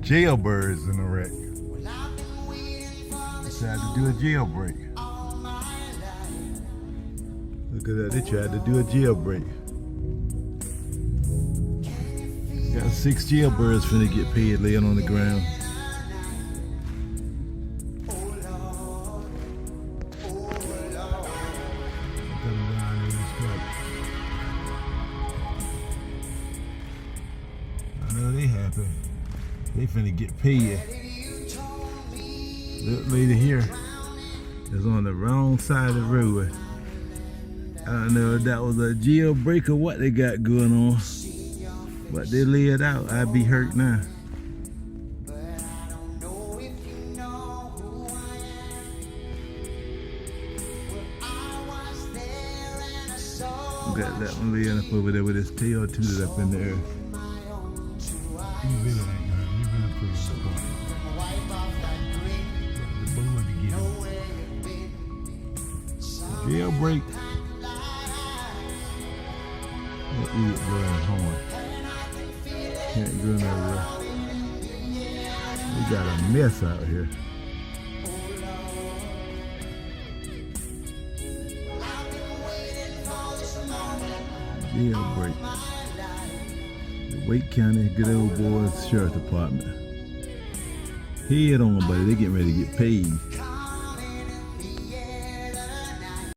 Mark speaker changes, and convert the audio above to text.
Speaker 1: jailbirds in the wreck. Decided to do a jailbreak. Look at that, they tried to do a jailbreak. Got 6 jailbirds finna get paid laying on the ground. I know they happy. They finna get paid. That lady here is on the wrong side of the road. I don't know if that was a jailbreak or what they got going on, but they lay it out. I'd be hurt now. Got that one laying up over there with his tail tooted up in the air. He really ain't hurt. He really put his up on. The bullet to get him. Jailbreak. That idiot blowing horn. Can't go nowhere. We got a mess out here. Jailbreak. The Wake County Good Old Boys Sheriff Department. Head on, buddy. They getting ready to get paid.